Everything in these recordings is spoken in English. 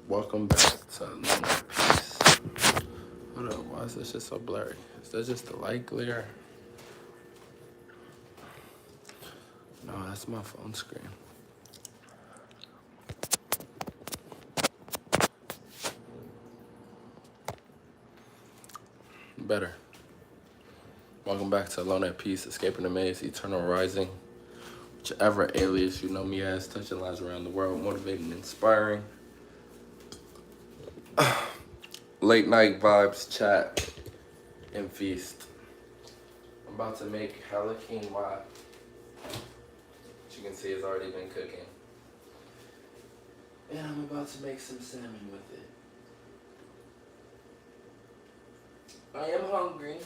Welcome back to another piece. Hold up, why is this just so blurry? Is that just the light glare? No, that's my phone screen. Better. Welcome back to Alone at Peace, Escaping the Maze, Eternal Rising. Whichever alias you know me as, touching lives around the world, motivating and inspiring. Late night vibes, chat, and feast. I'm about to make hella quinoa, which you can see has already been cooking. And I'm about to make some salmon with it. I am hungry.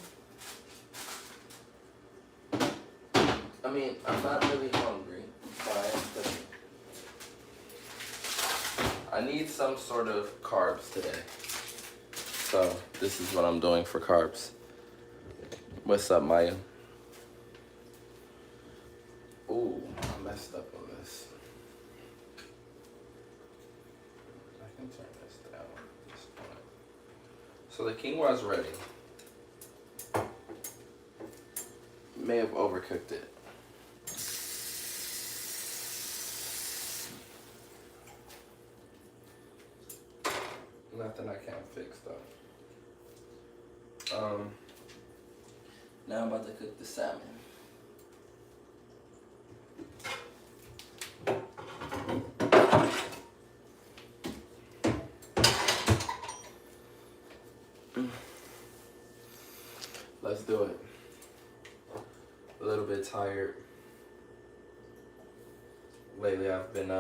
I mean, I'm not really hungry, but I am cooking. I need some sort of carbs today. So this is what I'm doing for carbs. What's up, Maya? Ooh, I messed up on this. I can turn this down at this point. So the quinoa is ready. May have overcooked it. Nothing I can't fix though. Now I'm about to cook the salmon. Let's do it. A little bit tired. Lately I've been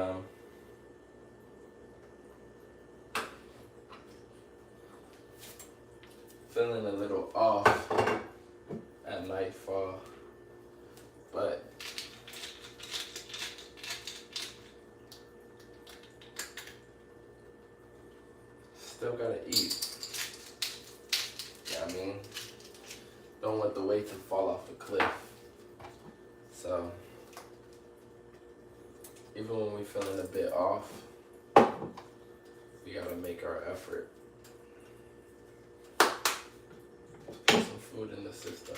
feeling a little off at nightfall, but still gotta eat. Yeah, I mean, don't want the weight to fall off the cliff. So even when we feeling a bit off, we gotta make our effort. Put some food in the system.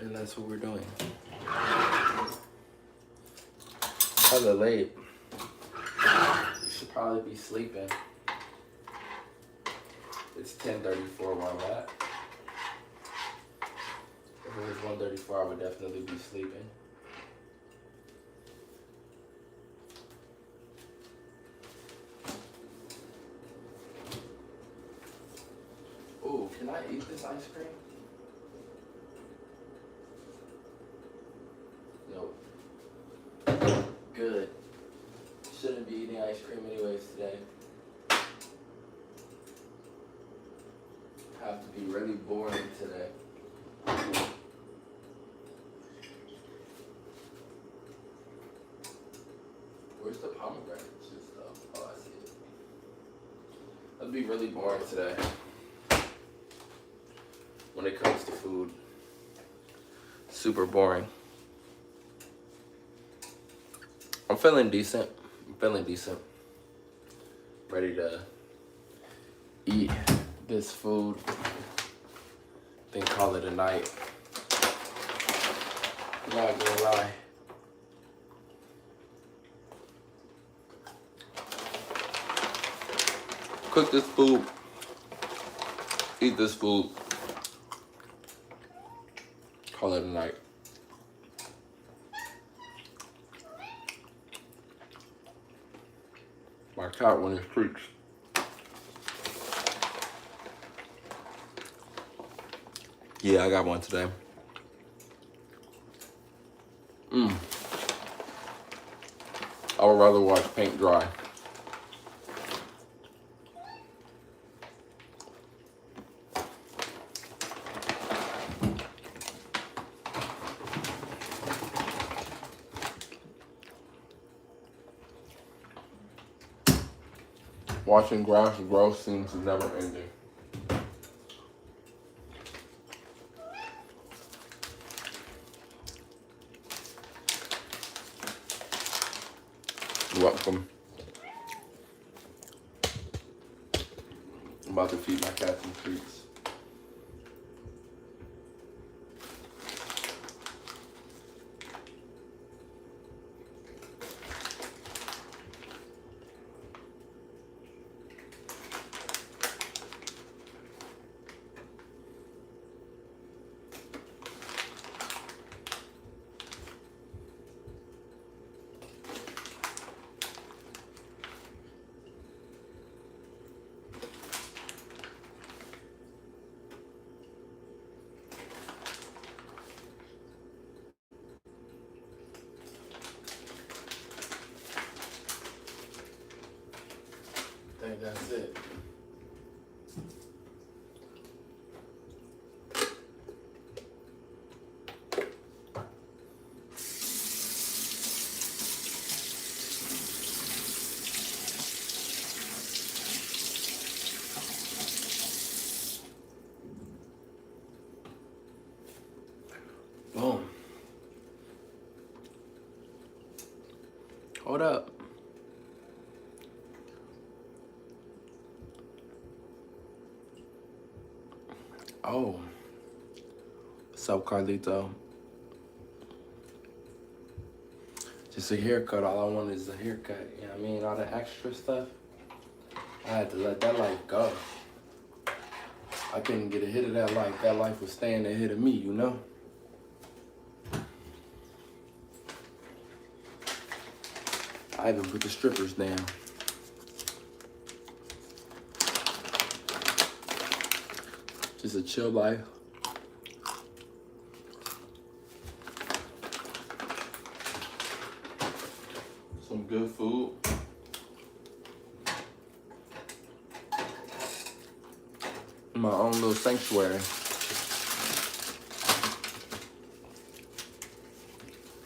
And that's what we're doing. Hella late. You should probably be sleeping. It's 10:34 where I'm at. If it was 1:34, I would definitely be sleeping. Ooh, can I eat this ice cream? Nope. Good. Shouldn't be eating ice cream anyways today. Have to be really boring today. Where's the pomegranate juice though? Oh, I see it. That'd be really boring today. When it comes to food. Super boring. I'm feeling decent. Ready to eat this food. Then call it a night. Not gonna lie. Cook this food. Eat this food. Call it a night. My cat when it freaks. Yeah, I got one today. I would rather watch paint dry. Watching grass grow seems never ending. You're welcome. I'm about to feed my cat some treats. I think that's it. Boom. Hold up. Oh. What's up, Carlito? Just a haircut. All I want is a haircut. You know what I mean? All the extra stuff. I had to let that life go. I couldn't get a hit of that life. That life was staying ahead of me, you know? I even put the strippers down. Just a chill life. Some good food. My own little sanctuary.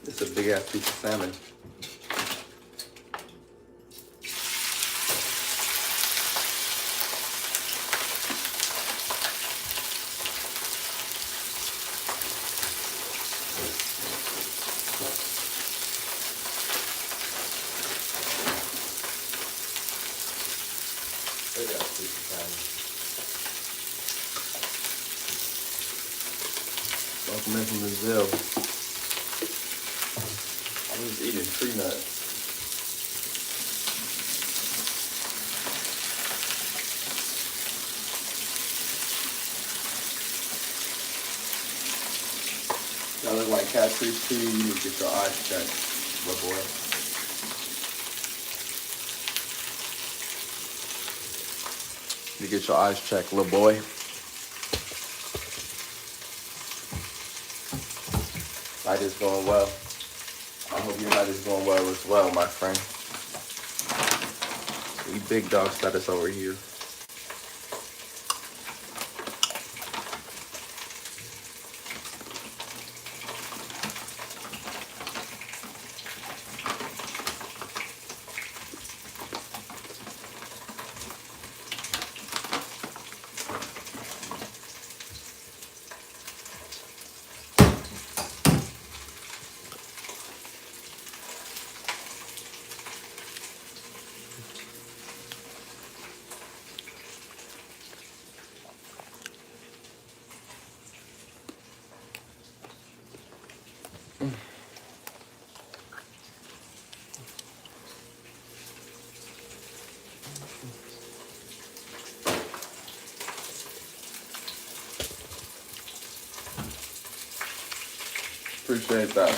It's a big ass piece of salmon. Big ass piece of salmon. Welcome in from Brazil. I'm just eating tree nuts. Y'all look like catfish too. You need to get your eyes checked, little boy. You get your eyes checked, little boy. Night is going well. I hope your night is going well as well, my friend. We big dog status over here. Appreciate that.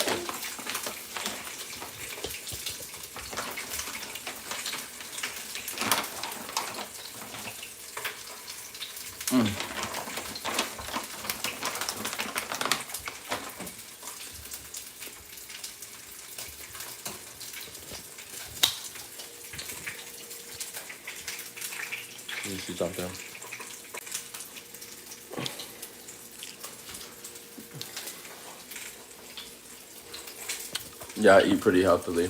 Let me see something. Yeah, I eat pretty healthily.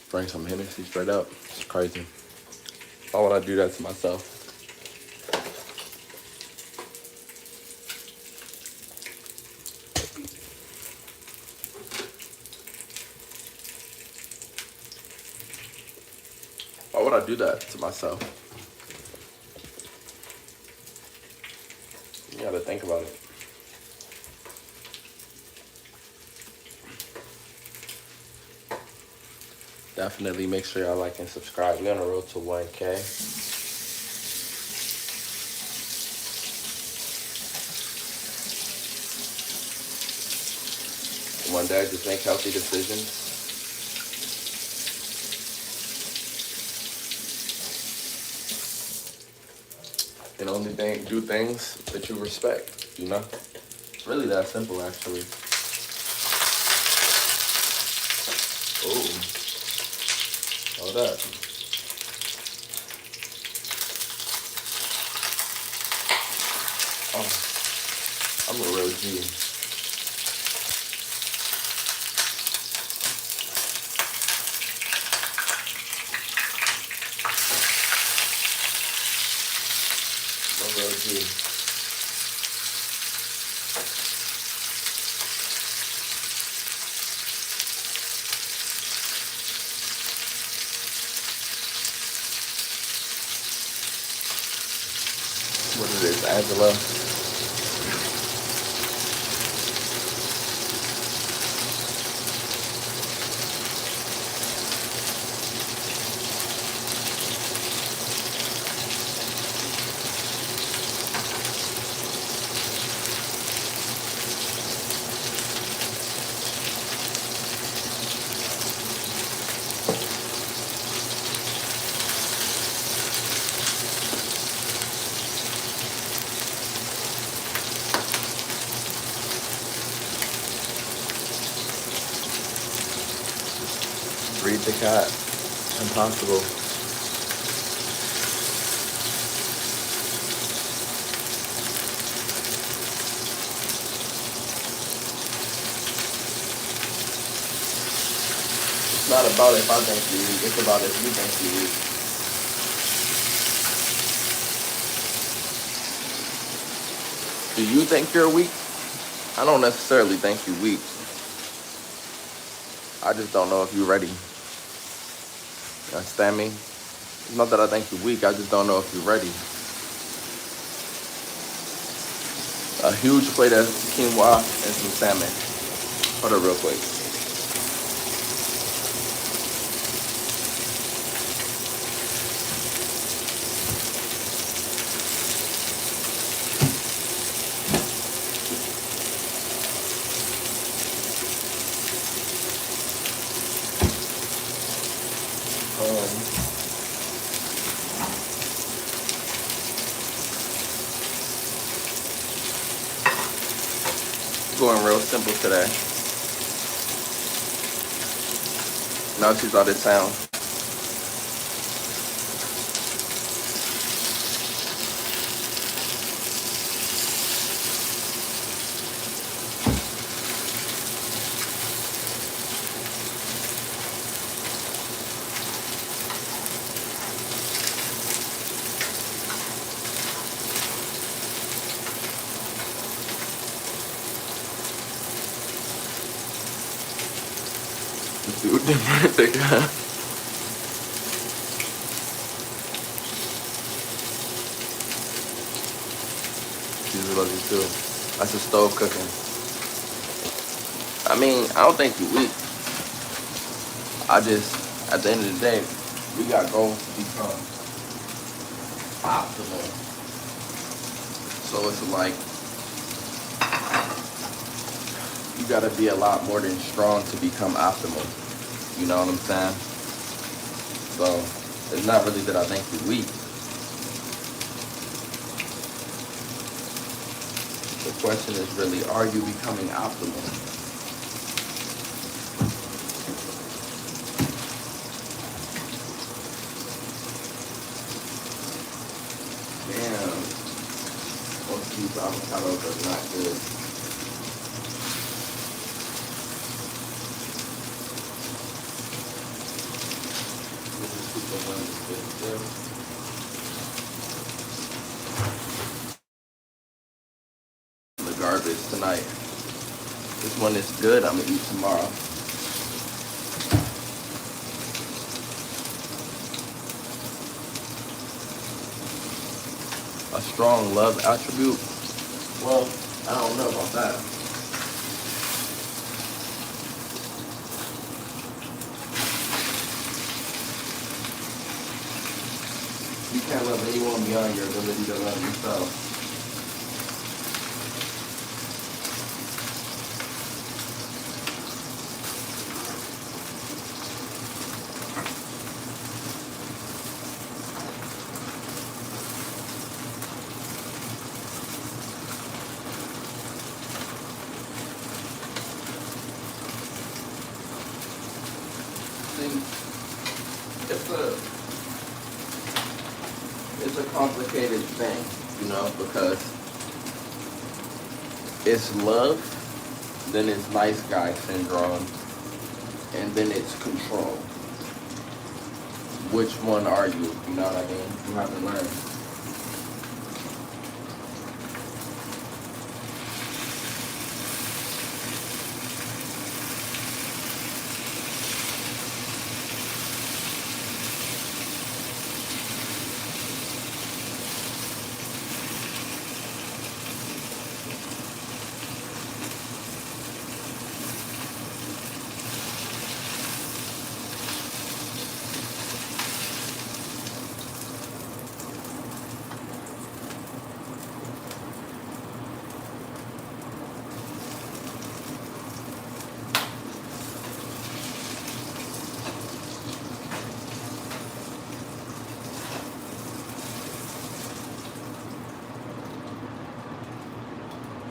Drink some Hennessy straight up. It's crazy. Why would I do that to myself? would I do that to myself? You gotta think about it. Definitely make sure y'all like and subscribe. We're on the road to 1K. One day, just make healthy decisions. And only do things that you respect, you know? It's really that simple, actually. Oh, hold up. Oh, I'm a real G. I'm a real G. What is this, Angela? Read the cat. Impossible. It's not about if I think you weak. It's about if you think you weak. Do you think you're weak? I don't necessarily think you're weak. I just don't know if you're ready. You understand me? It's not that I think you're weak. I just don't know if you're ready. A huge plate of quinoa and some salmon. Hold up real quick. Going real simple today. Now she's out of town. Dude, the guy. She's love you too. That's a stove cooking. I mean, I don't think you're weak. I just, at the end of the day, we got goals to become optimal. So it's like, you gotta be a lot more than strong to become optimal. You know what I'm saying? So it's not really that I think you're weak. The question is really, are you becoming optimal? Damn. Most of these avocados are not good. The garbage tonight. This one is good. I'm gonna eat tomorrow. a strong love attribute. Well, I don't know about that. You can't love anyone beyond your ability to love yourself. See, it's a complicated thing, because it's love, then it's nice guy syndrome, and then it's control. Which one are you? You know what I mean? You have to learn.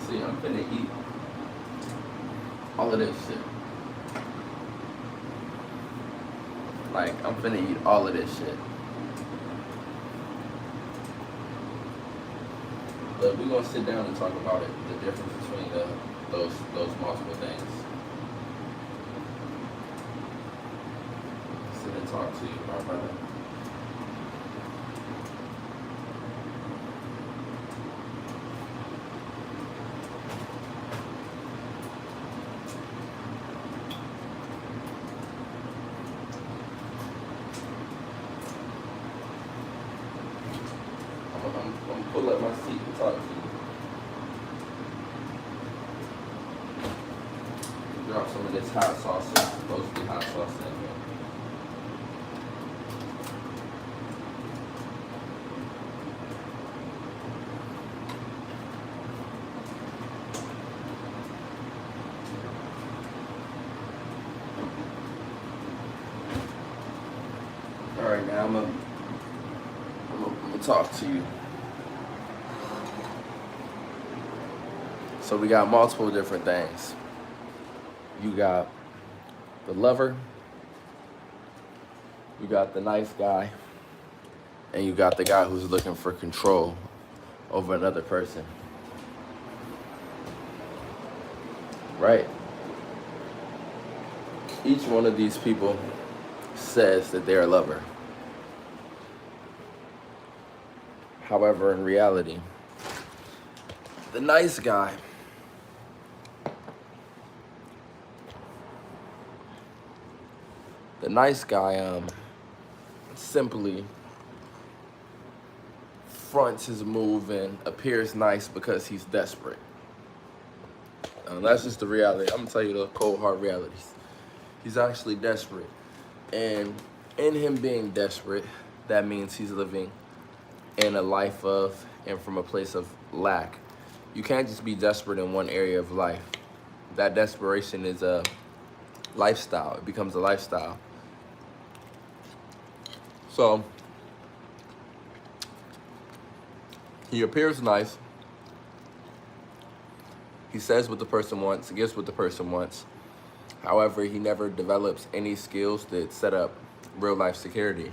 See, I'm finna eat all of this shit. Like, I'm finna eat all of this shit. But we're gonna sit down and talk about it, the difference between those multiple things. Sit and talk to you, my brother. I'm pull up my seat and talk to you. Drop some of this hot sauce. It's supposed to be hot sauce in here. All right, now I'm gonna talk to you. So we got multiple different things. You got the lover, you got the nice guy, and you got the guy who's looking for control over another person. Right? Each one of these people says that they're a lover. However, in reality, the nice guy simply fronts his move and appears nice because he's desperate. That's just the reality. I'm gonna tell you the cold hard realities. He's actually desperate, and in him being desperate, that means he's living in a life of and from a place of lack. You can't just be desperate in one area of life. That desperation is a lifestyle. It becomes a lifestyle. So he appears nice. He says what the person wants, gets what the person wants. However, he never develops any skills that set up real life security.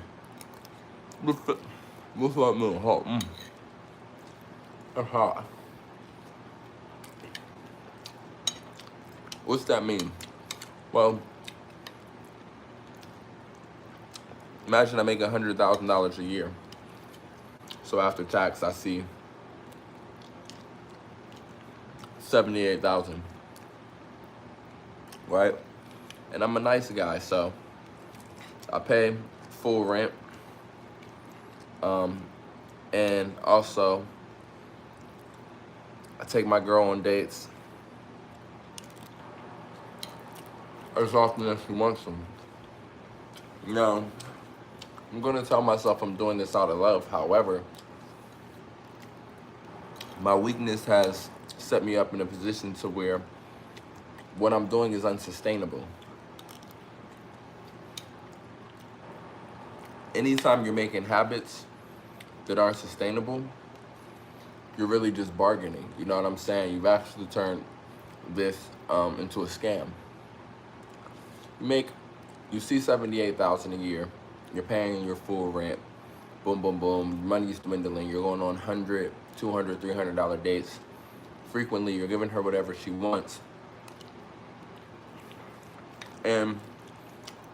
What's that mean? Hot. What's that mean? Well, imagine I make $100,000 a year. So after tax, I see $78,000, right? And I'm a nice guy, so I pay full rent, and also I take my girl on dates as often as she wants them. Now, I'm gonna tell myself I'm doing this out of love. However, my weakness has set me up in a position to where what I'm doing is unsustainable. Anytime you're making habits that aren't sustainable, you're really just bargaining. You know what I'm saying? You've actually turned this into a scam. You see 78,000 a year. You're paying your full rent. Boom, boom, boom. Money's dwindling. You're going on 100, 200, $300 dates. Frequently, you're giving her whatever she wants. And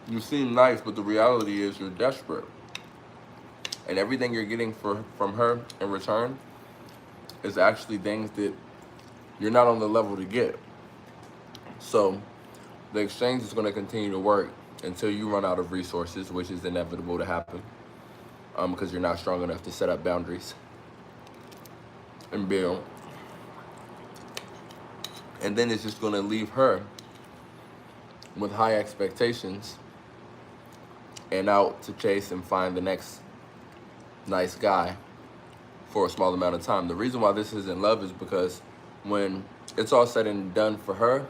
you seem nice, but the reality is you're desperate. And everything you're getting from her in return is actually things that you're not on the level to get. So the exchange is going to continue to work until you run out of resources, which is inevitable to happen because you're not strong enough to set up boundaries and build. And then it's just going to leave her with high expectations and out to chase and find the next nice guy for a small amount of time. The reason why this isn't love is because when it's all said and done for her,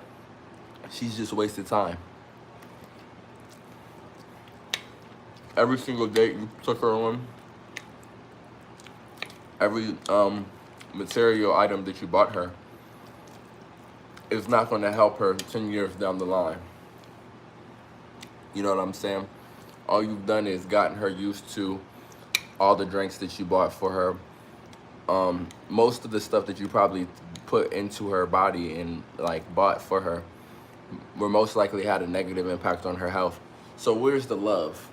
she's just wasted time. Every single date you took her on, every material item that you bought her is not going to help her 10 years down the line. You know what I'm saying? All you've done is gotten her used to all the drinks that you bought for her. Most of the stuff that you probably put into her body and like bought for her were most likely had a negative impact on her health. So where's the love?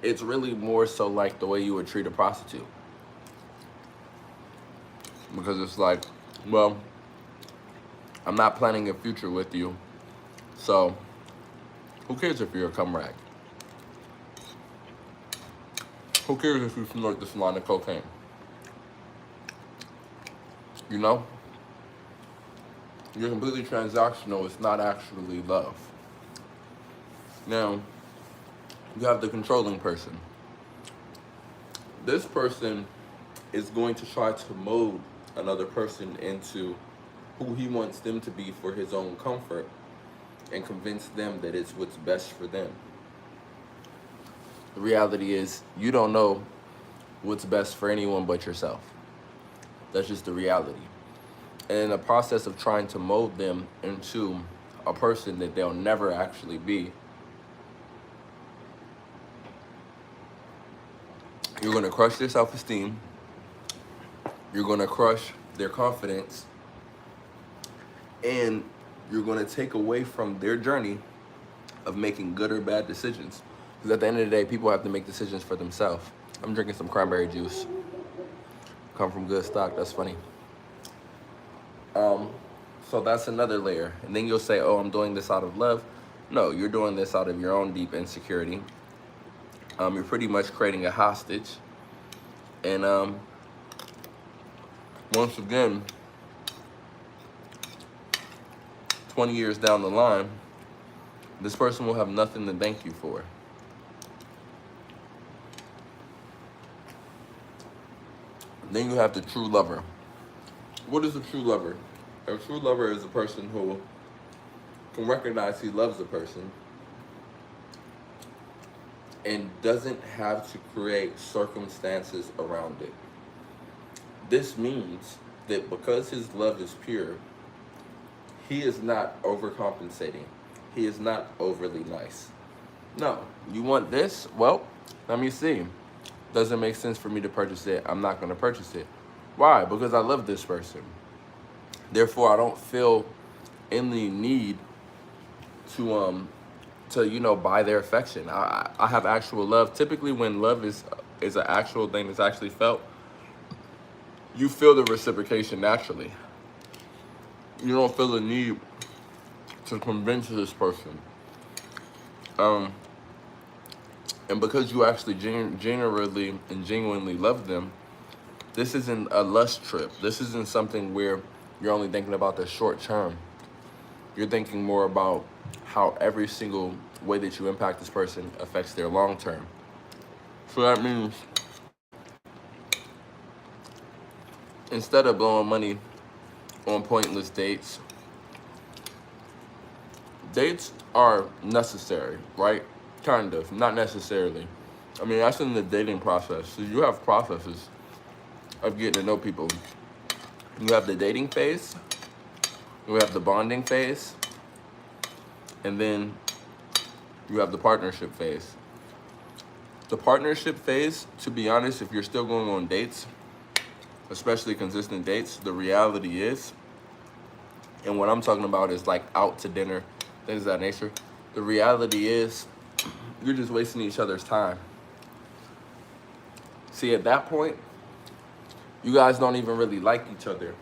It's really more so like the way you would treat a prostitute. Because it's like, well, I'm not planning a future with you, so who cares if you're a cum rag? Who cares if you snort this line of cocaine? You know? You're completely transactional. It's not actually love. Now, you have the controlling person. This person is going to try to mold another person into who he wants them to be for his own comfort and convince them that it's what's best for them. The reality is, you don't know what's best for anyone but yourself. That's just the reality. And in the process of trying to mold them into a person that they'll never actually be, you're going to crush their self-esteem. You're going to crush their confidence. And you're going to take away from their journey of making good or bad decisions. Because at the end of the day, people have to make decisions for themselves. I'm drinking some cranberry juice. Come from good stock. That's funny. So that's another layer. And then you'll say, oh, I'm doing this out of love. No, you're doing this out of your own deep insecurity. You're pretty much creating a hostage. And once again, 20 years down the line, this person will have nothing to thank you for. Then you have the true lover. What is a true lover? A true lover is a person who can recognize he loves a person and doesn't have to create circumstances around it. This means that because his love is pure, he is not overcompensating. He is not overly nice. No, you want this? Well, let me see. Doesn't make sense for me to purchase it. I'm not going to purchase it. Why? Because I love this person. Therefore, I don't feel any need to buy their affection. I have actual love. Typically, when love is an actual thing that's actually felt, you feel the reciprocation naturally. You don't feel the need to convince this person. And because you actually genuinely and genuinely love them, This isn't a lust trip. This isn't something where you're only thinking about the short term. You're thinking more about how every single way that you impact this person affects their long term. So that means instead of blowing money on pointless dates, dates are necessary, right? Kind of, not necessarily. I mean, that's in the dating process. So you have processes of getting to know people. You have the dating phase, you have the bonding phase, and then you have the partnership phase. The partnership phase, to be honest, if you're still going on dates, especially consistent dates, the reality is, and what I'm talking about is like out to dinner, things of that nature. The reality is, you're just wasting each other's time. See, at that point, you guys don't even really like each other.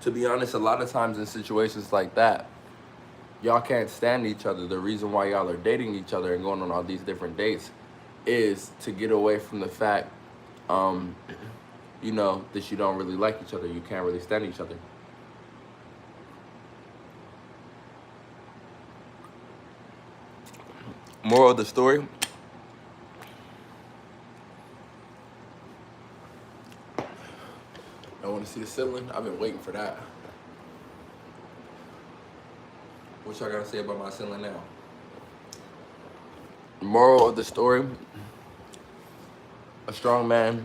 To be honest, a lot of times in situations like that, y'all can't stand each other. The reason why y'all are dating each other and going on all these different dates is to get away from the fact, that you don't really like each other. You can't really stand each other. Moral of the story, I want to see the ceiling. I've been waiting for that. What y'all gotta say about my ceiling now? Moral of the story, a strong man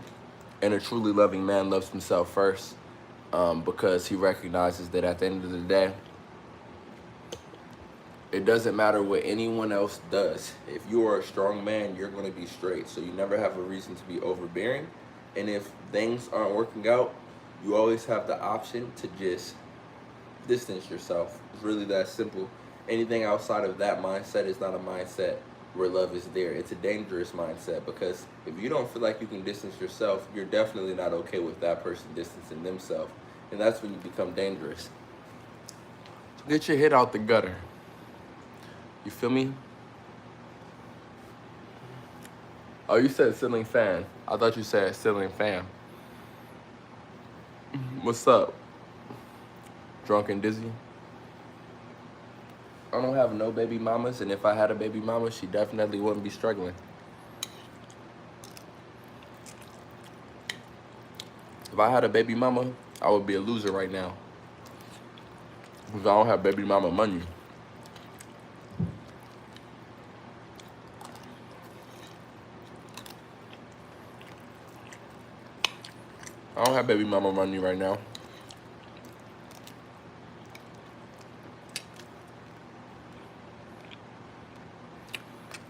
and a truly loving man loves himself first, because he recognizes that at the end of the day, it doesn't matter what anyone else does. If you are a strong man, you're going to be straight. So you never have a reason to be overbearing. And if things aren't working out, you always have the option to just distance yourself. It's really that simple. Anything outside of that mindset is not a mindset where love is there. It's a dangerous mindset, because if you don't feel like you can distance yourself, you're definitely not okay with that person distancing themselves. And that's when you become dangerous. Get your head out the gutter. You feel me? Oh, you said ceiling fan. I thought you said ceiling fan. What's up? Drunk and dizzy? I don't have no baby mamas, and if I had a baby mama, she definitely wouldn't be struggling. If I had a baby mama, I would be a loser right now, because I don't have baby mama money. I don't have baby mama money right now.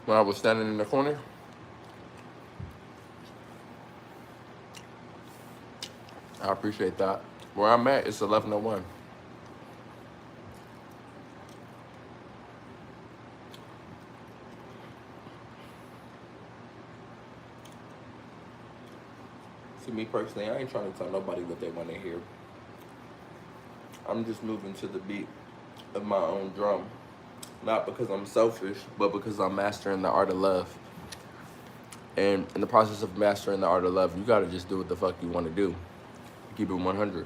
When I was standing in the corner, I appreciate that. Where I'm at, it's 11:01. See, me personally, I ain't trying to tell nobody what they want to hear. I'm just moving to the beat of my own drum. Not because I'm selfish, but because I'm mastering the art of love. And in the process of mastering the art of love, you gotta just do what the fuck you want to do. Keep it 100.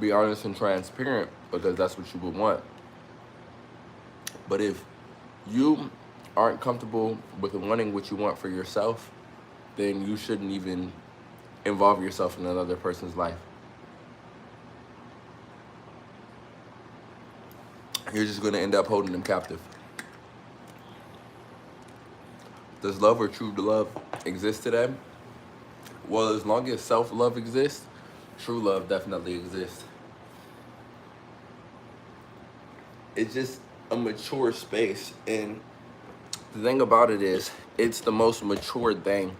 Be honest and transparent, because that's what you would want. But if you aren't comfortable with wanting what you want for yourself, then you shouldn't even involve yourself in another person's life. You're just going to end up holding them captive. Does love or true love exist today? Well, as long as self-love exists, true love definitely exists. It's just a mature space, and the thing about it is, it's the most mature thing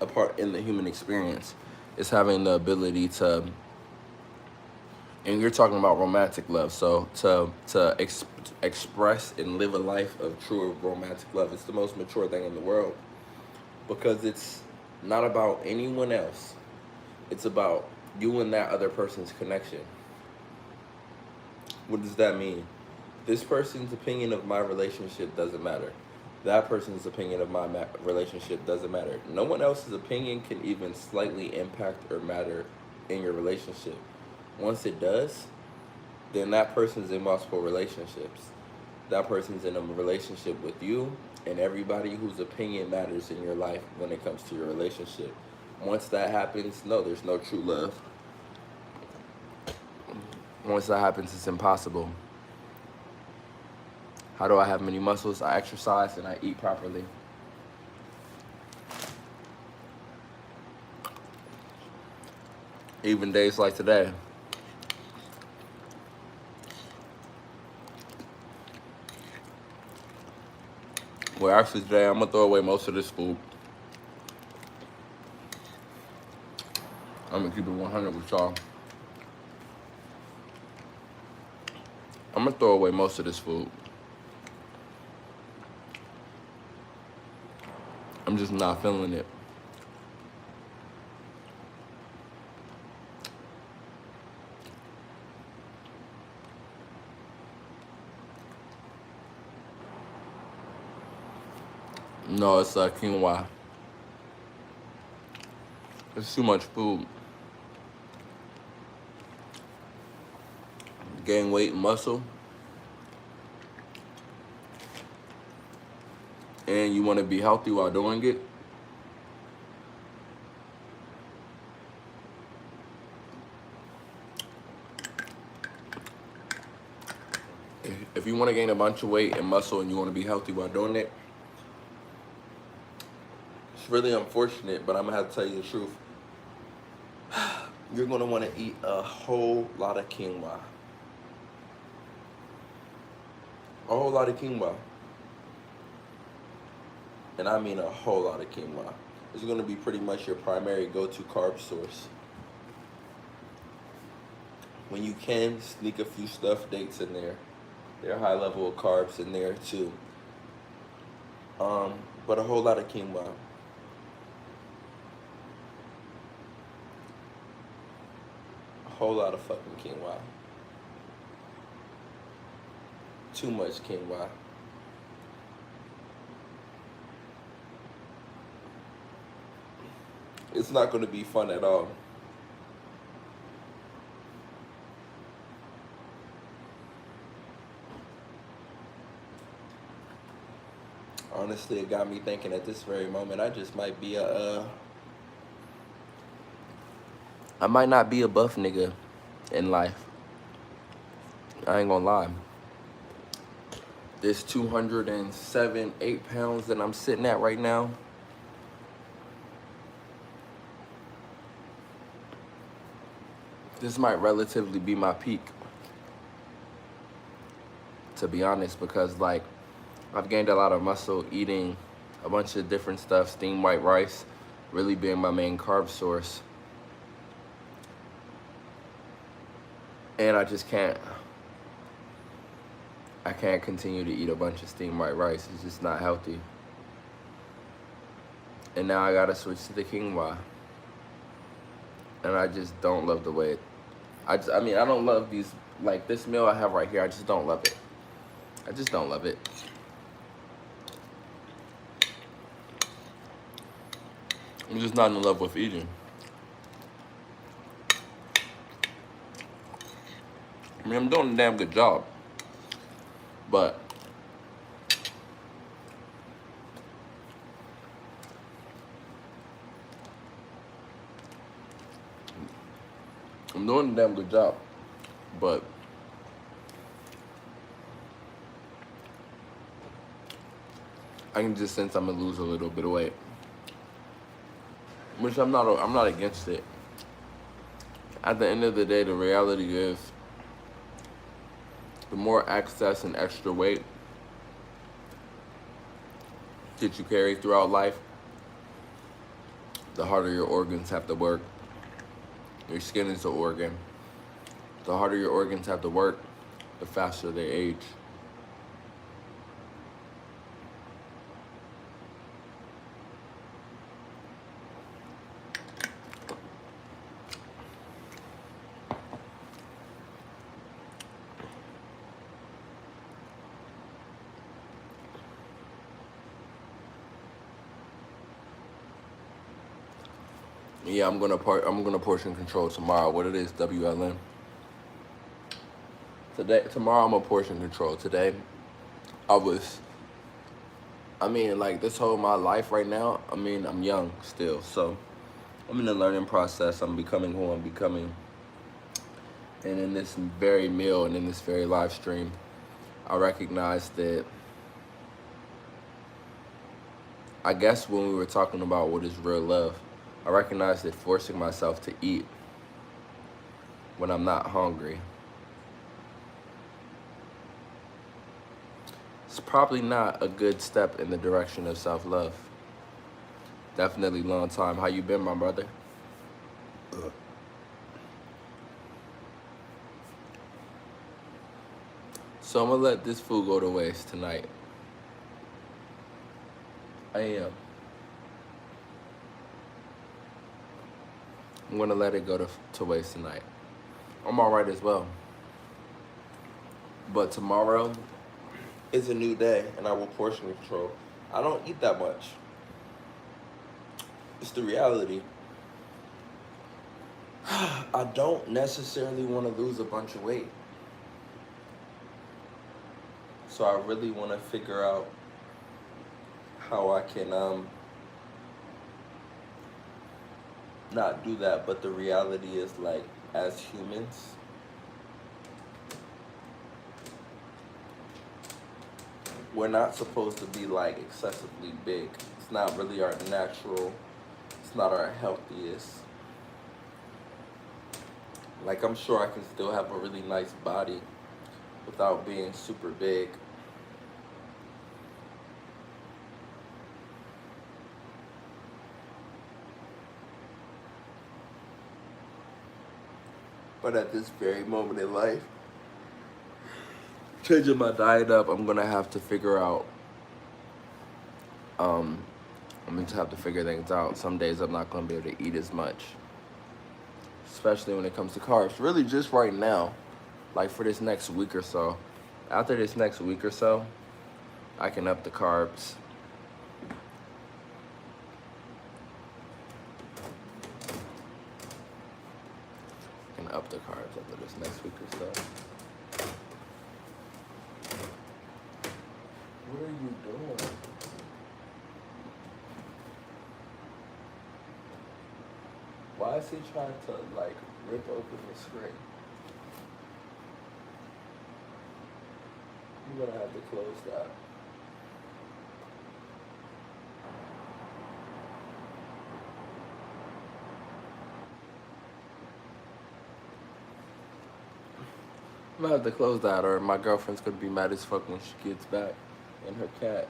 apart in the human experience. Is having the ability to, and you're talking about romantic love, so to express and live a life of true romantic love. It's the most mature thing in the world, because it's not about anyone else. It's about you and that other person's connection. What does that mean? This person's opinion of my relationship doesn't matter. that person's opinion of my relationship doesn't matter. No one else's opinion can even slightly impact or matter in your relationship. Once it does, then that person's in multiple relationships. That person's in a relationship with you and everybody whose opinion matters in your life when it comes to your relationship. Once that happens, no, there's no true love. Once that happens, it's impossible. How do I have many muscles? I exercise and I eat properly. Even days like today. Well, actually today I'm gonna throw away most of this food. I'm gonna keep it 100 with y'all. I'm gonna throw away most of this food. I'm just not feeling it. No, it's quinoa. It's too much food. Gain weight and muscle. And you want to be healthy while doing it. If you want to gain a bunch of weight and muscle and you want to be healthy while doing it, it's really unfortunate, but I'm going to have to tell you the truth. You're going to want to eat a whole lot of quinoa. A whole lot of quinoa. And I mean a whole lot of quinoa. It's going to be pretty much your primary go-to carb source. When you can, sneak a few stuffed dates in there. There are high level of carbs in there too. But a whole lot of quinoa. A whole lot of fucking quinoa. Too much quinoa. It's not going to be fun at all. Honestly, it got me thinking at this very moment, I just might be I might not be a buff nigga in life. I ain't gonna lie. This 207, 8 pounds that I'm sitting at right now, this might relatively be my peak. To be honest, because like, I've gained a lot of muscle eating a bunch of different stuff, steamed white rice really being my main carb source. And I just can't continue to eat a bunch of steamed white rice. It's just not healthy. And now I gotta switch to the quinoa. And I just don't love the way it, I don't love these, like this meal I have right here, I just don't love it. I just don't love it. I'm just not in love with eating. I mean, I'm doing a damn good job. But I'm doing a damn good job. But I can just sense I'm gonna lose a little bit of weight. Which I'm not against it. At the end of the day, the reality is the more excess and extra weight that you carry throughout life, the harder your organs have to work. Your skin is the organ. The harder your organs have to work, the faster they age. Yeah, I'm gonna portion control tomorrow. What it is, WLN. Tomorrow I'm a portion control. Today, I was. I mean, like this whole my life right now. I mean, I'm young still, so I'm in the learning process. I'm becoming who I'm becoming, and in this very meal and in this very live stream, I recognize that. I guess when we were talking about what is real love, I recognize that forcing myself to eat when I'm not hungry, it's probably not a good step in the direction of self-love. Definitely long time. How you been, my brother? So I'm gonna let this food go to waste tonight. I am. I'm gonna let it go to waste tonight. I'm alright as well. But tomorrow is a new day and I will portion control. I don't eat that much. It's the reality. I don't necessarily want to lose a bunch of weight. So I really want to figure out how I can not do that. But the reality is, like, as humans, we're not supposed to be like excessively big. It's not really our natural, it's not our healthiest. Like, I'm sure I can still have a really nice body without being super big. But at this very moment in life, changing my diet up, I'm gonna have to figure out. Um, I'm gonna have to figure things out. Some days I'm not gonna be able to eat as much, especially when it comes to carbs. Really, just right now, like for this next week or so. After this next week or so, I can up the carbs. I can up the carbs after this next week or so. What are you doing? Why is he trying to like rip open the screen? You're gonna have to close that. I'm gonna have to close that, or my girlfriend's gonna be mad as fuck when she gets back and her cat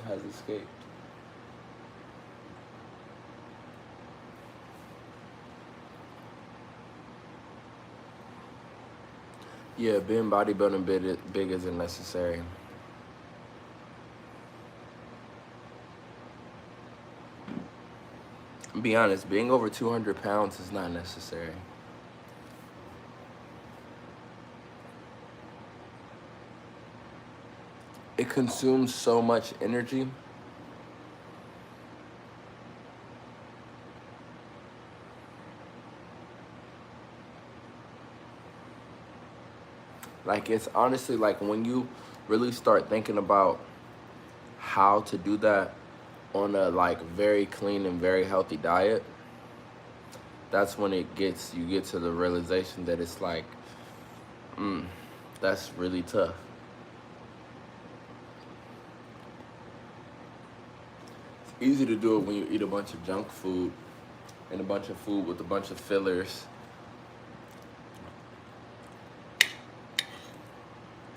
has escaped. Yeah, being bodybuilding big isn't necessary. Be honest, being over 200 pounds is not necessary. It consumes so much energy. Like, it's honestly like when you really start thinking about how to do that on a like very clean and very healthy diet, that's when you get to the realization that it's like, that's really tough. It's easy to do it when you eat a bunch of junk food and a bunch of food with a bunch of fillers.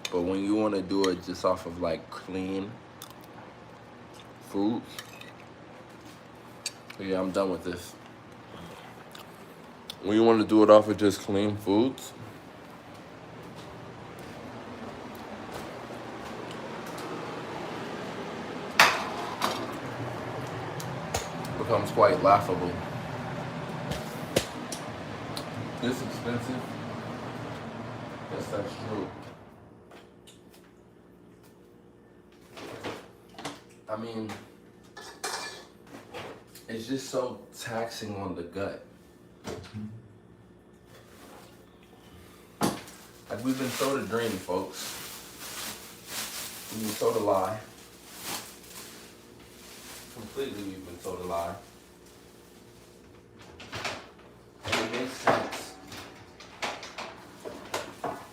But when you want to do it just off of like clean foods, yeah, I'm done with this. When you want to do it off of just clean foods, it becomes quite laughable. This expensive? Yes, that's true. I mean, it it's just so taxing on the gut. Like, we've been told a dream, folks. We've been told a lie. Completely, we've been told a lie. And it makes sense.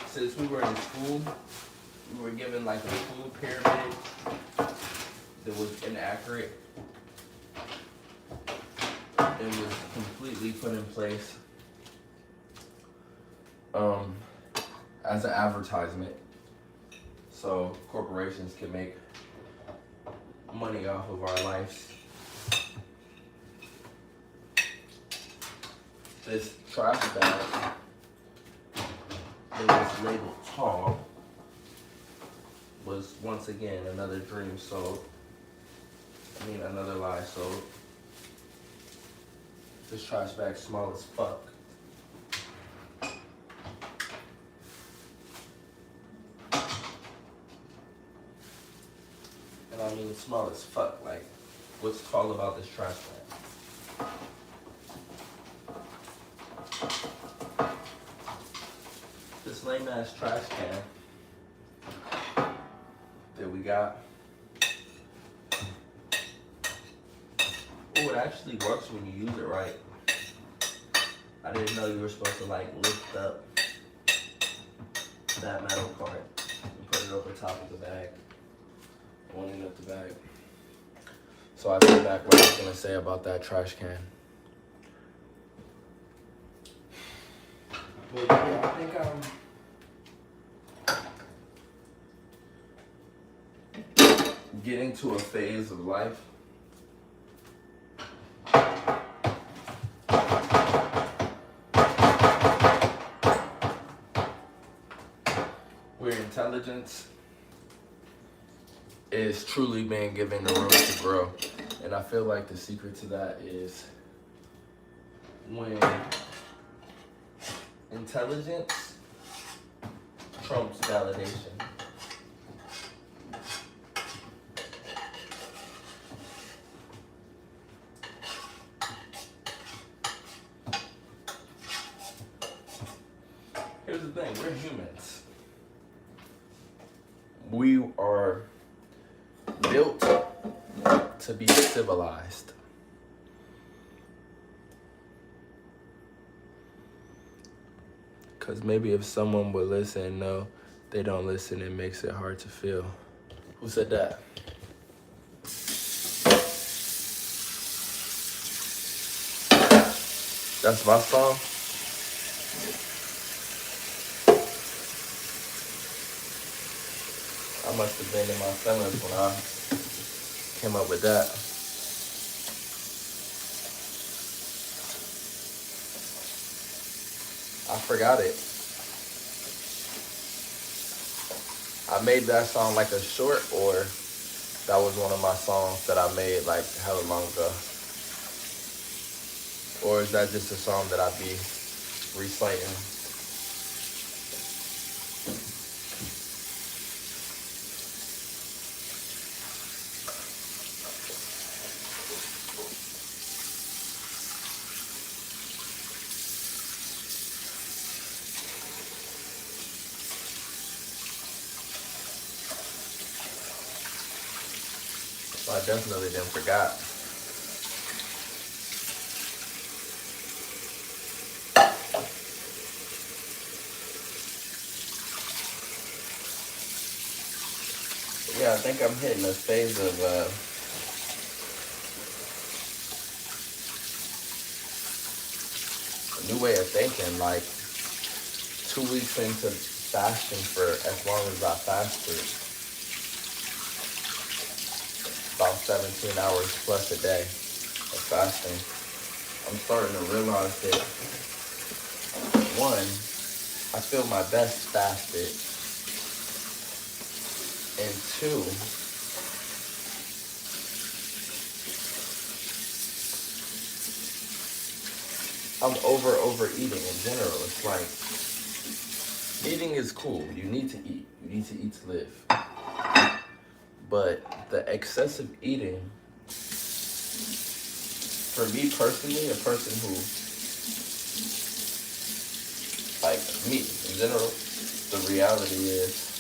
Since we were in school, we were given like a food pyramid that was inaccurate. It was completely put in place as an advertisement, so corporations can make money off of our lives. This trash bag that was labeled tall was once again another dream sold. Another lie sold. This trash bag's small as fuck. And small as fuck. Like, what's tall about this trash bag? This lame ass trash can that we got. Oh, it actually works when you use it right. I didn't know you were supposed to like lift up that metal part and put it over top of the bag. One end of the bag. So I take back what I was gonna say about that trash can. But yeah, I think I'm getting to a phase of life where intelligence is truly being given the room to grow. And I feel like the secret to that is when intelligence trumps validation. Here's the thing, we're humans. We are built to be civilized. Because maybe if someone would listen, no, they don't listen, it makes it hard to feel. Who said that? That's my song? I must have been in my feelings when I came up with that. I forgot it. I made that song like a short, or that was one of my songs that I made like hella long ago? Or is that just a song that I be reciting? I definitely didn't forget. Yeah, I think I'm hitting a phase of a new way of thinking. Like 2 weeks into fasting for as long as I fasted. About 17 hours plus a day of fasting. I'm starting to realize that, one, I feel my best fasted, and two, I'm overeating in general. It's like, eating is cool. You need to eat. You need to eat to live. But the excessive eating for me personally, a person who, like me in general, the reality is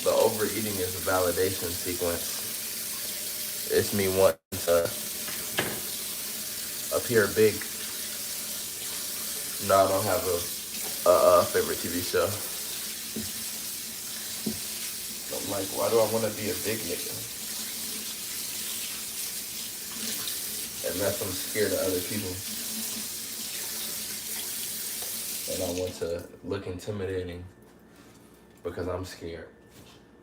the overeating is a validation sequence. It's me wanting to appear big. No, I don't have a favorite TV show. I'm like, why do I want to be a big nigga? Unless I'm scared of other people. And I want to look intimidating because I'm scared.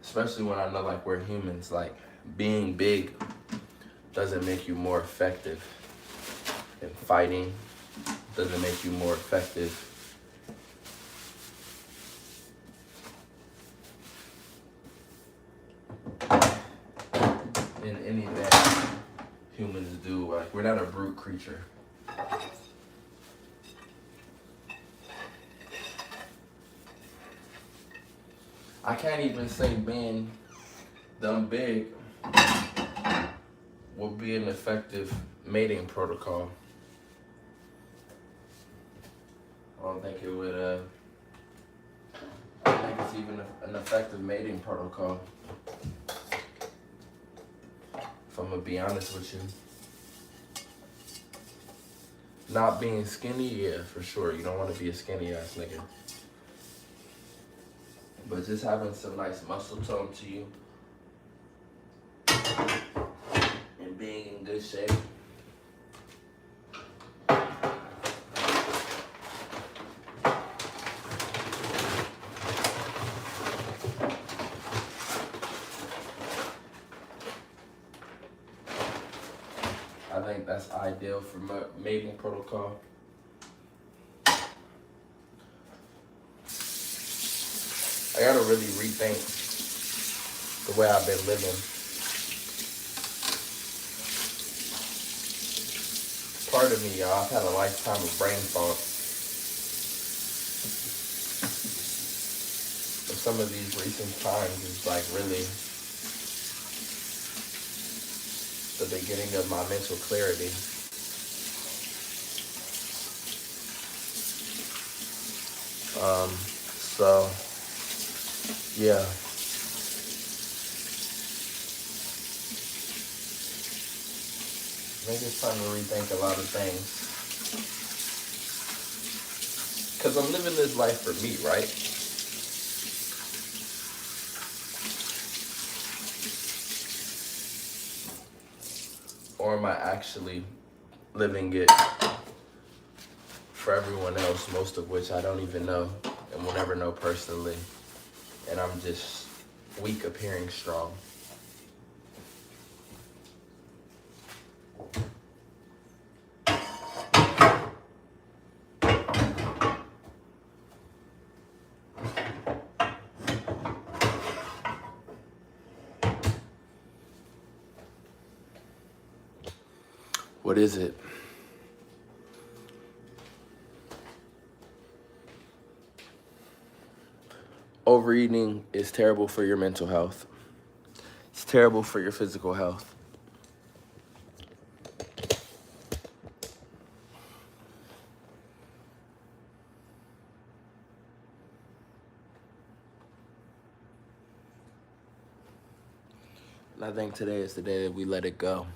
Especially when I know, like, we're humans. Like, being big doesn't make you more effective in fighting. Doesn't make you more effective in anything humans do. Like, we're not a brute creature. I can't even say being dumb big will be an effective mating protocol. I don't think it would, I don't think it's even an effective mating protocol. If I'm gonna be honest with you. Not being skinny, yeah, for sure. You don't want to be a skinny ass nigga. But just having some nice muscle tone to you and being in good shape. I think that's ideal for mating protocol. I gotta really rethink the way I've been living. Part of me, y'all, I've had a lifetime of brain fog. But some of these recent times is like really the beginning of my mental clarity. So yeah. I think it's time to rethink a lot of things. Because I'm living this life for me, right? Or am I actually living it for everyone else, most of which I don't even know and will never know personally. And I'm just weak appearing strong. What is it? Overeating is terrible for your mental health. It's terrible for your physical health. And I think today is the day that we let it go.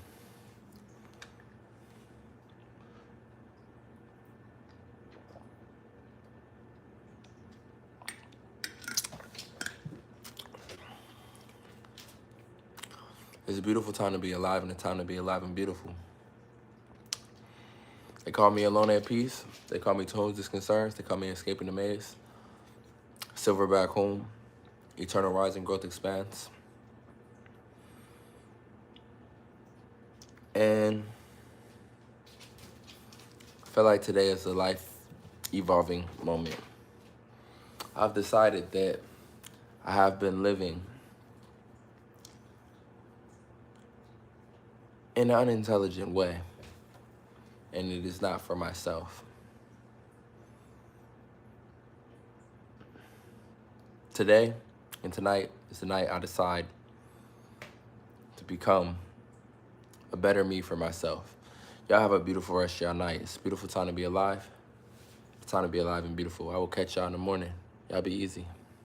It's a beautiful time to be alive and a time to be alive and beautiful. They call me Alone at Peace. They call me Tones Disconcerns. They call me Escaping the Maze. Silverback Home. Eternal Rising Growth Expands. And I feel like today is a life evolving moment. I've decided that I have been living in an unintelligent way, and it is not for myself. Today and tonight is the night I decide to become a better me for myself. Y'all have a beautiful rest of your night. It's a beautiful time to be alive. It's time to be alive and beautiful. I will catch y'all in the morning. Y'all be easy.